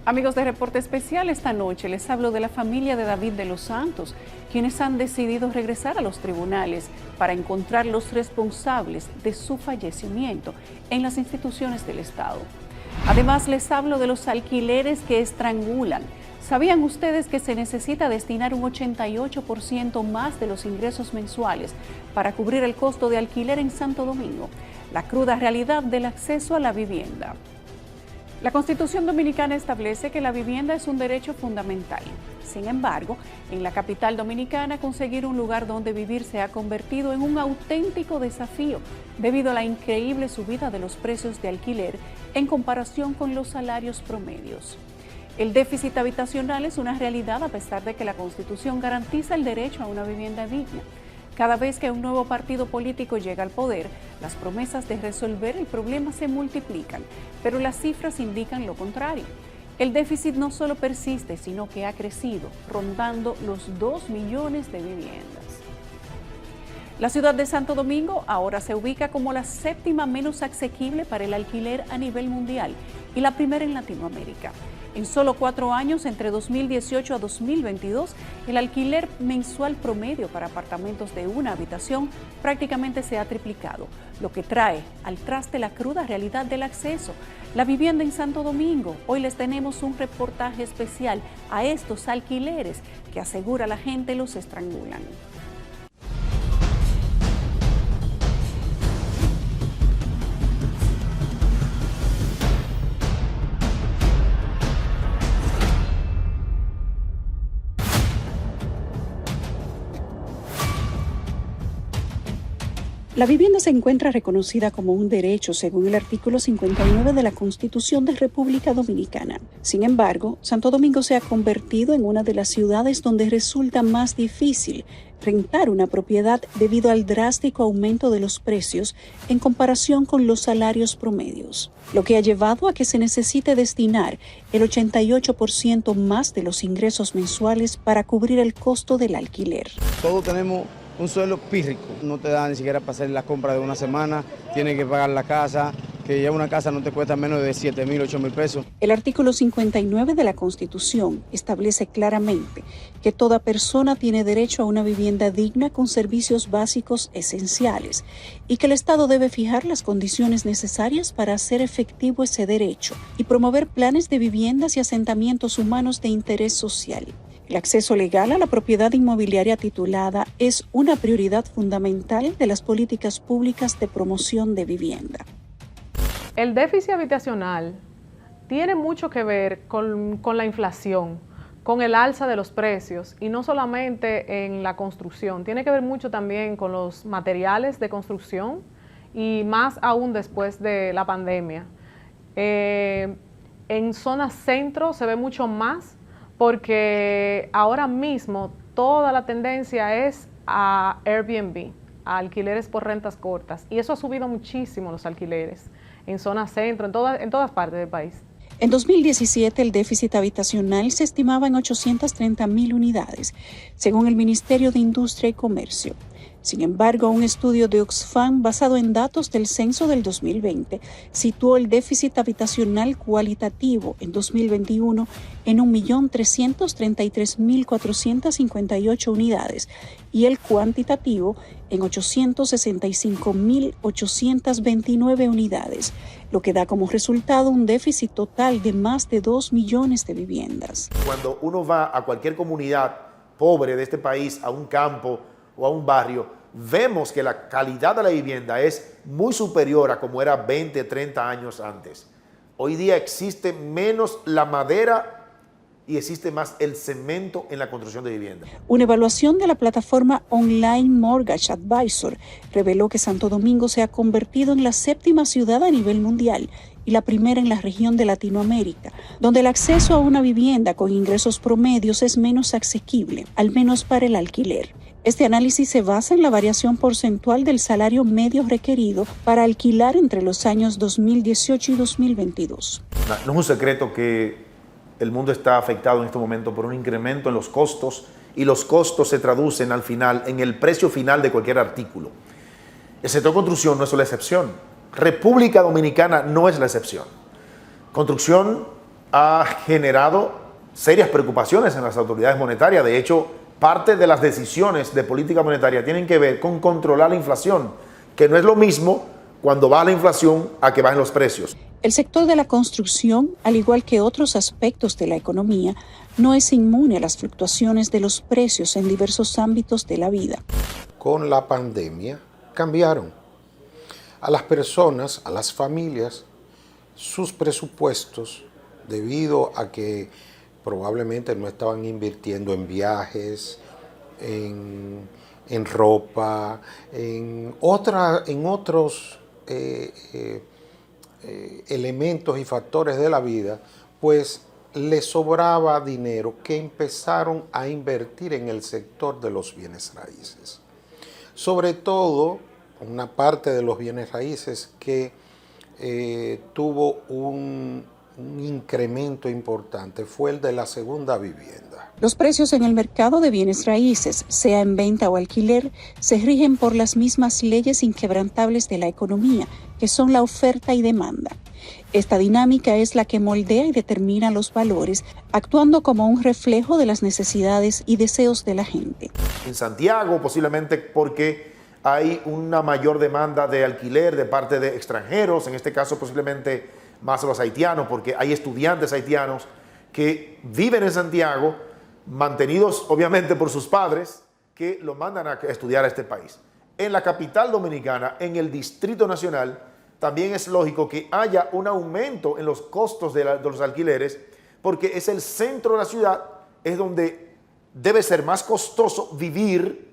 Amigos de Reporte Especial, esta noche les hablo de la familia de David de los Santos, quienes han decidido regresar a los tribunales para encontrar los responsables de su fallecimiento en las instituciones del Estado. Además, les hablo de los alquileres que estrangulan. ¿Sabían ustedes que se necesita destinar un 88% más de los ingresos mensuales para cubrir el costo de alquiler en Santo Domingo? La cruda realidad del acceso a la vivienda. La Constitución Dominicana establece que la vivienda es un derecho fundamental. Sin embargo, en la capital dominicana conseguir un lugar donde vivir se ha convertido en un auténtico desafío debido a la increíble subida de los precios de alquiler en comparación con los salarios promedios. El déficit habitacional es una realidad a pesar de que la Constitución garantiza el derecho a una vivienda digna. Cada vez que un nuevo partido político llega al poder, las promesas de resolver el problema se multiplican, pero las cifras indican lo contrario. El déficit no solo persiste, sino que ha crecido, rondando los 2 millones de viviendas. La ciudad de Santo Domingo ahora se ubica como la séptima menos asequible para el alquiler a nivel mundial y la primera en Latinoamérica. En solo 4 años, entre 2018 a 2022, el alquiler mensual promedio para apartamentos de una habitación prácticamente se ha triplicado, lo que trae al traste la cruda realidad del acceso. La vivienda en Santo Domingo. Hoy les tenemos un reportaje especial a estos alquileres que asegura la gente los estrangulan. La vivienda se encuentra reconocida como un derecho según el artículo 59 de la Constitución de República Dominicana. Sin embargo, Santo Domingo se ha convertido en una de las ciudades donde resulta más difícil rentar una propiedad debido al drástico aumento de los precios en comparación con los salarios promedios, lo que ha llevado a que se necesite destinar el 88% más de los ingresos mensuales para cubrir el costo del alquiler. Todos tenemos un sueldo pírrico, no te da ni siquiera para hacer la compra de una semana, tienes que pagar la casa, que ya una casa no te cuesta menos de 7,000, 8,000 pesos. El artículo 59 de la Constitución establece claramente que toda persona tiene derecho a una vivienda digna con servicios básicos esenciales y que el Estado debe fijar las condiciones necesarias para hacer efectivo ese derecho y promover planes de viviendas y asentamientos humanos de interés social. El acceso legal a la propiedad inmobiliaria titulada es una prioridad fundamental de las políticas públicas de promoción de vivienda. El déficit habitacional tiene mucho que ver con la inflación, con el alza de los precios y no solamente en la construcción, tiene que ver mucho también con los materiales de construcción y más aún después de la pandemia. En zonas centro se ve mucho más porque ahora mismo toda la tendencia es a Airbnb, a alquileres por rentas cortas, y eso ha subido muchísimo los alquileres en zona centro, en todas partes del país. En 2017 el déficit habitacional se estimaba en 830,000 unidades, según el Ministerio de Industria y Comercio. Sin embargo, un estudio de Oxfam basado en datos del censo del 2020 situó el déficit habitacional cualitativo en 2021 en 1.333.458 unidades y el cuantitativo en 865.829 unidades, lo que da como resultado un déficit total de más de 2 millones de viviendas. Cuando uno va a cualquier comunidad pobre de este país, a un campo o a un barrio, vemos que la calidad de la vivienda es muy superior a como era 20, 30 años antes. Hoy día existe menos la madera y existe más el cemento en la construcción de vivienda. Una evaluación de la plataforma Online Mortgage Advisor reveló que Santo Domingo se ha convertido en la séptima ciudad a nivel mundial y la primera en la región de Latinoamérica, donde el acceso a una vivienda con ingresos promedios es menos asequible, al menos para el alquiler. Este análisis se basa en la variación porcentual del salario medio requerido para alquilar entre los años 2018 y 2022. No es un secreto que el mundo está afectado en este momento por un incremento en los costos y los costos se traducen al final en el precio final de cualquier artículo. El sector construcción no es la excepción. República Dominicana no es la excepción. Construcción ha generado serias preocupaciones en las autoridades monetarias. De hecho, parte de las decisiones de política monetaria tienen que ver con controlar la inflación, que no es lo mismo cuando baja la inflación a que bajen los precios. El sector de la construcción, al igual que otros aspectos de la economía, no es inmune a las fluctuaciones de los precios en diversos ámbitos de la vida. Con la pandemia cambiaron. A las personas, a las familias, sus presupuestos, debido a que probablemente no estaban invirtiendo en viajes, en ropa, en otros elementos y factores de la vida, pues les sobraba dinero que empezaron a invertir en el sector de los bienes raíces. Sobre todo, una parte de los bienes raíces que tuvo un incremento importante fue el de la segunda vivienda. Los precios en el mercado de bienes raíces, sea en venta o alquiler, se rigen por las mismas leyes inquebrantables de la economía, que son la oferta y demanda. Esta dinámica es la que moldea y determina los valores, actuando como un reflejo de las necesidades y deseos de la gente. En Santiago, posiblemente porque hay una mayor demanda de alquiler de parte de extranjeros, en este caso posiblemente más los haitianos, porque hay estudiantes haitianos que viven en Santiago, mantenidos obviamente por sus padres, que lo mandan a estudiar a este país. En la capital dominicana, en el Distrito Nacional, también es lógico que haya un aumento en los costos de los alquileres, porque es el centro de la ciudad, es donde debe ser más costoso vivir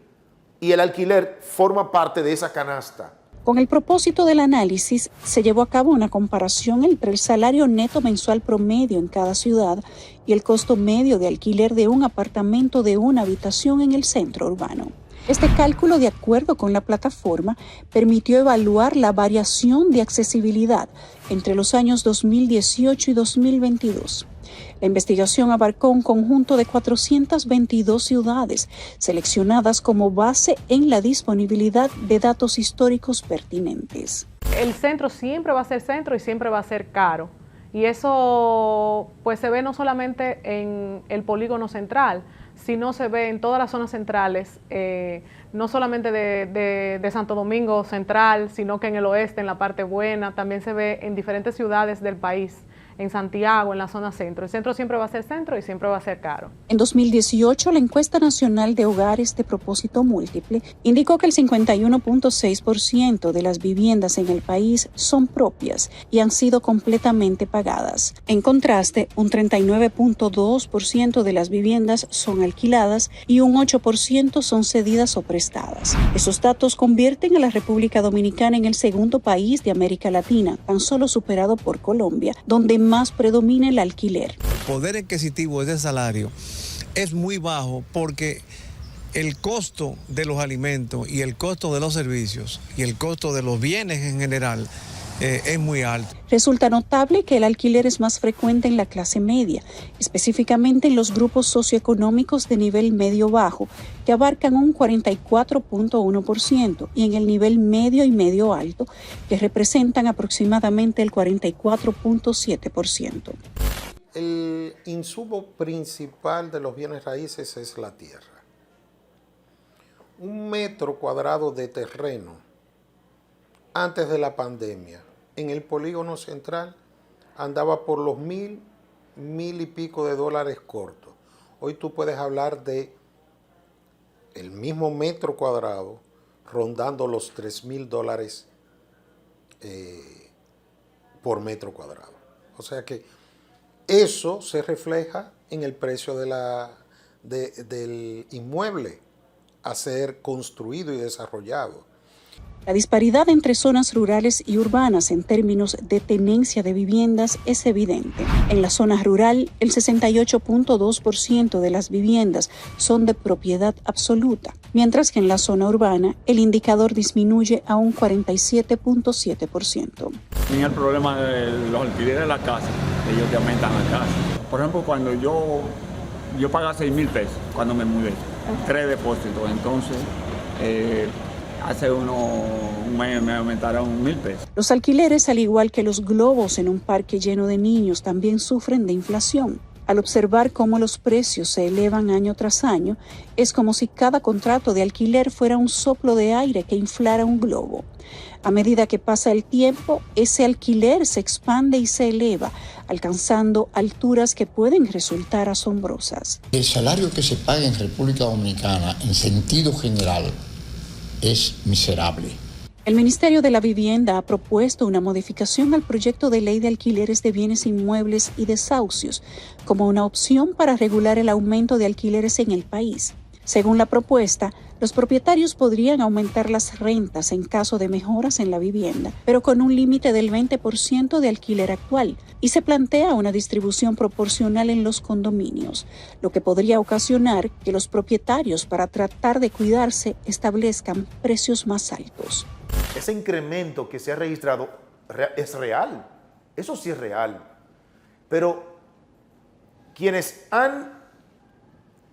y el alquiler forma parte de esa canasta. Con el propósito del análisis, se llevó a cabo una comparación entre el salario neto mensual promedio en cada ciudad y el costo medio de alquiler de un apartamento de una habitación en el centro urbano. Este cálculo, de acuerdo con la plataforma, permitió evaluar la variación de accesibilidad entre los años 2018 y 2022. La investigación abarcó un conjunto de 422 ciudades, seleccionadas como base en la disponibilidad de datos históricos pertinentes. El centro siempre va a ser centro y siempre va a ser caro. Y eso pues se ve no solamente en el polígono central, sino se ve en todas las zonas centrales, no solamente de Santo Domingo Central, sino que en el oeste, en la parte buena, también se ve en diferentes ciudades del país, en Santiago, en la zona centro. El centro siempre va a ser centro y siempre va a ser caro. En 2018, la encuesta nacional de hogares de propósito múltiple indicó que el 51.6% de las viviendas en el país son propias y han sido completamente pagadas. En contraste, un 39.2% de las viviendas son alquiladas y un 8% son cedidas o prestadas. Esos datos convierten a la República Dominicana en el segundo país de América Latina, tan solo superado por Colombia, donde más predomina el alquiler. El poder adquisitivo de ese salario es muy bajo porque el costo de los alimentos y el costo de los servicios y el costo de los bienes en general es muy alto. Resulta notable que el alquiler es más frecuente en la clase media, específicamente en los grupos socioeconómicos de nivel medio-bajo, que abarcan un 44.1%, y en el nivel medio y medio-alto, que representan aproximadamente el 44.7%. El insumo principal de los bienes raíces es la tierra. Un metro cuadrado de terreno antes de la pandemia en el polígono central andaba por los $1,000 y pico de dólares cortos. Hoy tú puedes hablar de el mismo metro cuadrado rondando los $3,000 por metro cuadrado. O sea que eso se refleja en el precio del inmueble a ser construido y desarrollado. La disparidad entre zonas rurales y urbanas en términos de tenencia de viviendas es evidente. En la zona rural, el 68.2% de las viviendas son de propiedad absoluta, mientras que en la zona urbana el indicador disminuye a un 47.7%. Tenía el problema de los alquileres de la casa, ellos te aumentan la casa. Por ejemplo, cuando yo pagaba $6,000 cuando me mudé, 3 depósitos, entonces Hace un mes me aumentaron 1,000 pesos. Los alquileres, al igual que los globos en un parque lleno de niños, también sufren de inflación. Al observar cómo los precios se elevan año tras año, es como si cada contrato de alquiler fuera un soplo de aire que inflara un globo. A medida que pasa el tiempo, ese alquiler se expande y se eleva, alcanzando alturas que pueden resultar asombrosas. El salario que se paga en República Dominicana, en sentido general, es miserable. El Ministerio de la Vivienda ha propuesto una modificación al proyecto de ley de alquileres de bienes inmuebles y desahucios como una opción para regular el aumento de alquileres en el país. Según la propuesta, los propietarios podrían aumentar las rentas en caso de mejoras en la vivienda, pero con un límite del 20% de alquiler actual, y se plantea una distribución proporcional en los condominios, lo que podría ocasionar que los propietarios, para tratar de cuidarse, establezcan precios más altos. Ese incremento que se ha registrado es real, eso sí es real, pero quienes han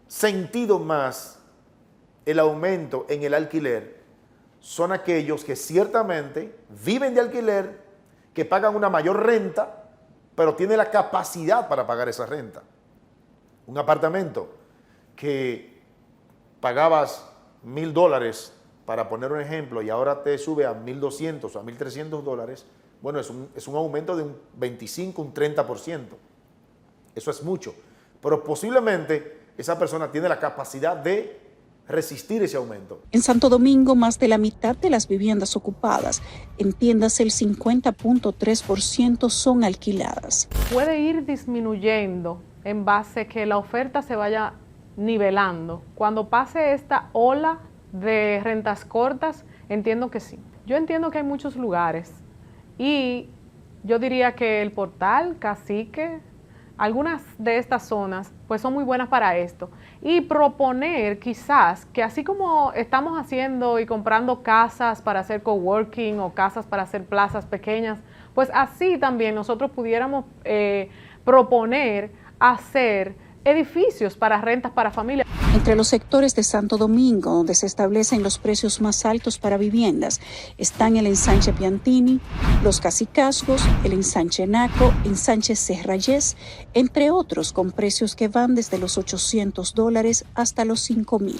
sentido más el aumento en el alquiler son aquellos que ciertamente viven de alquiler, que pagan una mayor renta, pero tienen la capacidad para pagar esa renta. Un apartamento que pagabas $1,000, para poner un ejemplo, y ahora te sube a $1,200 o a $1,300, bueno, es un aumento de un 25, un 30%. Eso es mucho. Pero posiblemente esa persona tiene la capacidad de resistir ese aumento. En Santo Domingo, más de la mitad de las viviendas ocupadas, entiéndase el 50.3%, son alquiladas. Puede ir disminuyendo en base a que la oferta se vaya nivelando. Cuando pase esta ola de rentas cortas, entiendo que sí. Yo entiendo que hay muchos lugares y yo diría que el Portal, Cacique, algunas de estas zonas pues son muy buenas para esto, y proponer quizás que así como estamos haciendo y comprando casas para hacer coworking o casas para hacer plazas pequeñas, pues así también nosotros pudiéramos proponer hacer edificios para rentas para familias. Entre los sectores de Santo Domingo, donde se establecen los precios más altos para viviendas, están el ensanche Piantini, los Cacicazgos, el ensanche Naco, ensanche Serrayes, entre otros, con precios que van desde los $800 hasta los $5,000.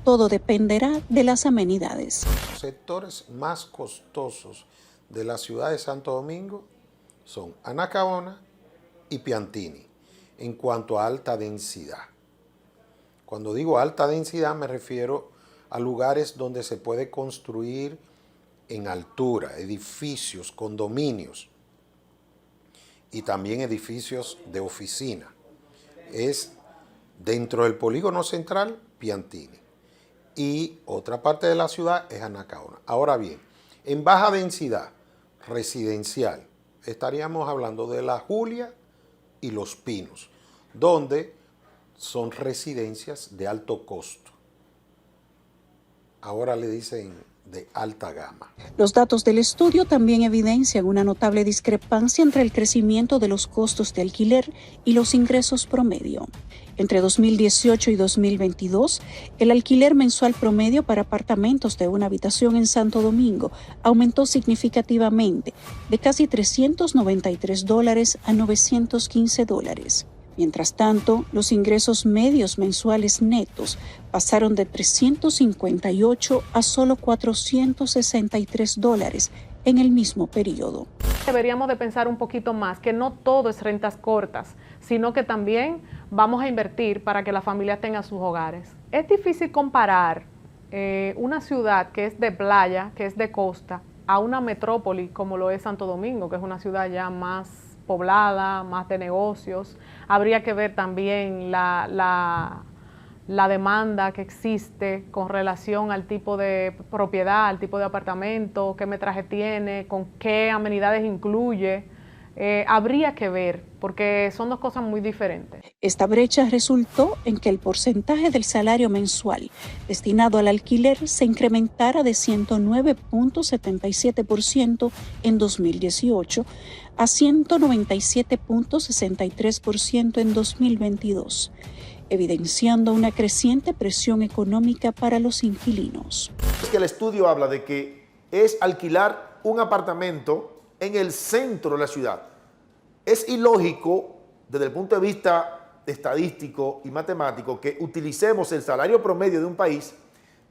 Todo dependerá de las amenidades. Los sectores más costosos de la ciudad de Santo Domingo son Anacaona y Piantini, en cuanto a alta densidad. Cuando digo alta densidad me refiero a lugares donde se puede construir en altura, edificios, condominios y también edificios de oficina. Es dentro del polígono central, Piantini, y otra parte de la ciudad es Anacaona. Ahora bien, en baja densidad residencial estaríamos hablando de La Julia y Los Pinos, donde son residencias de alto costo. Ahora le dicen de alta gama. Los datos del estudio también evidencian una notable discrepancia entre el crecimiento de los costos de alquiler y los ingresos promedio. Entre 2018 y 2022, el alquiler mensual promedio para apartamentos de una habitación en Santo Domingo aumentó significativamente, de casi $393 a $915. Mientras tanto, los ingresos medios mensuales netos pasaron de $358 a solo $463 en el mismo periodo. Deberíamos de pensar un poquito más, que no todo es rentas cortas, sino que también vamos a invertir para que la familia tenga sus hogares. Es difícil comparar una ciudad que es de playa, que es de costa, a una metrópoli como lo es Santo Domingo, que es una ciudad ya más poblada, más de negocios. Habría que ver también la demanda que existe con relación al tipo de propiedad, al tipo de apartamento, qué metraje tiene, con qué amenidades incluye. Habría que ver, porque son dos cosas muy diferentes. Esta brecha resultó en que el porcentaje del salario mensual destinado al alquiler se incrementara de 109.77% en 2018 a 197.63% en 2022. evidenciando una creciente presión económica para los inquilinos. Es que el estudio habla de que es alquilar un apartamento en el centro de la ciudad. Es ilógico desde el punto de vista estadístico y matemático que utilicemos el salario promedio de un país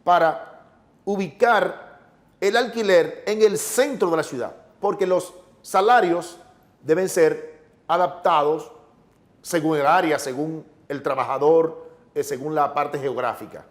para ubicar el alquiler en el centro de la ciudad, porque los salarios deben ser adaptados según el área, según el trabajador, según la parte geográfica.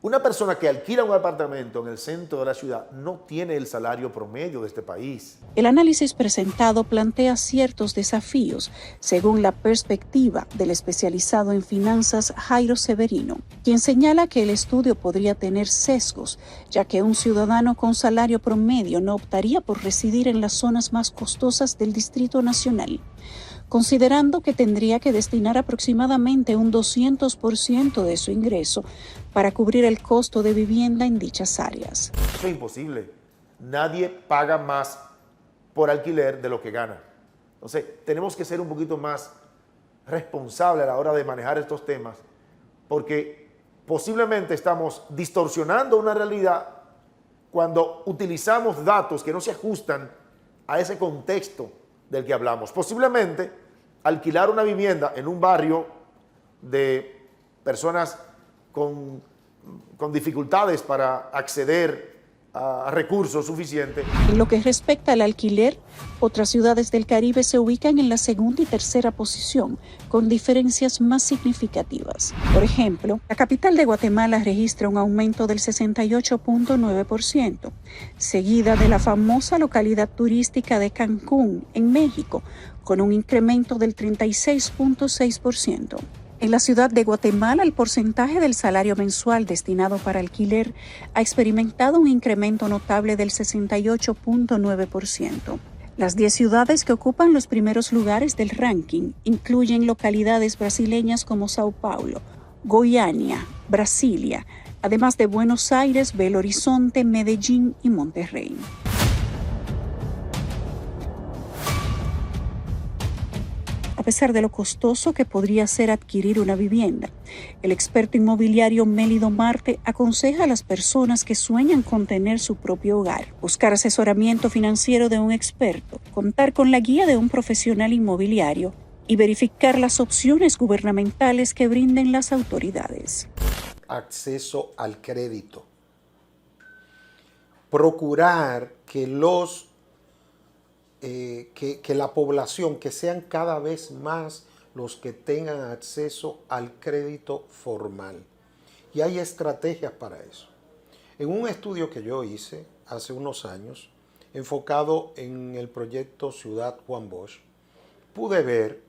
Una persona que alquila un apartamento en el centro de la ciudad no tiene el salario promedio de este país. El análisis presentado plantea ciertos desafíos, según la perspectiva del especializado en finanzas Jairo Severino, quien señala que el estudio podría tener sesgos, ya que un ciudadano con salario promedio no optaría por residir en las zonas más costosas del Distrito Nacional, considerando que tendría que destinar aproximadamente un 200% de su ingreso para cubrir el costo de vivienda en dichas áreas. Eso es imposible. Nadie paga más por alquiler de lo que gana. Entonces, tenemos que ser un poquito más responsables a la hora de manejar estos temas, porque posiblemente estamos distorsionando una realidad cuando utilizamos datos que no se ajustan a ese contexto del que hablamos. Posiblemente alquilar una vivienda en un barrio de personas con dificultades para acceder a recursos suficientes. En lo que respecta al alquiler, otras ciudades del Caribe se ubican en la segunda y tercera posición, con diferencias más significativas. Por ejemplo, la capital de Guatemala registra un aumento del 68.9%, seguida de la famosa localidad turística de Cancún, en México, con un incremento del 36.6%. En la ciudad de Guatemala, el porcentaje del salario mensual destinado para alquiler ha experimentado un incremento notable del 68.9%. Las 10 ciudades que ocupan los primeros lugares del ranking incluyen localidades brasileñas como Sao Paulo, Goiânia, Brasilia, además de Buenos Aires, Belo Horizonte, Medellín y Monterrey. A pesar de lo costoso que podría ser adquirir una vivienda, el experto inmobiliario Mélido Marte aconseja a las personas que sueñan con tener su propio hogar, buscar asesoramiento financiero de un experto, contar con la guía de un profesional inmobiliario y verificar las opciones gubernamentales que brinden las autoridades. Acceso al crédito. Procurar que la población, que sean cada vez más los que tengan acceso al crédito formal. Y hay estrategias para eso. En un estudio que yo hice hace unos años, enfocado en el proyecto Ciudad Juan Bosch, pude ver,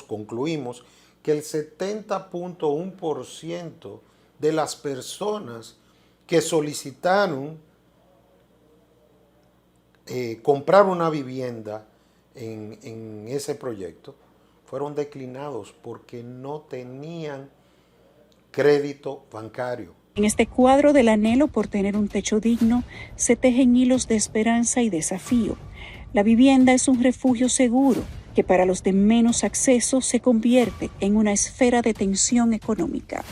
concluimos que el 70.1% de las personas que solicitaron comprar una vivienda en ese proyecto fueron declinados porque no tenían crédito bancario. En este cuadro del anhelo por tener un techo digno se tejen hilos de esperanza y desafío. La vivienda es un refugio seguro que para los de menos acceso se convierte en una esfera de tensión económica.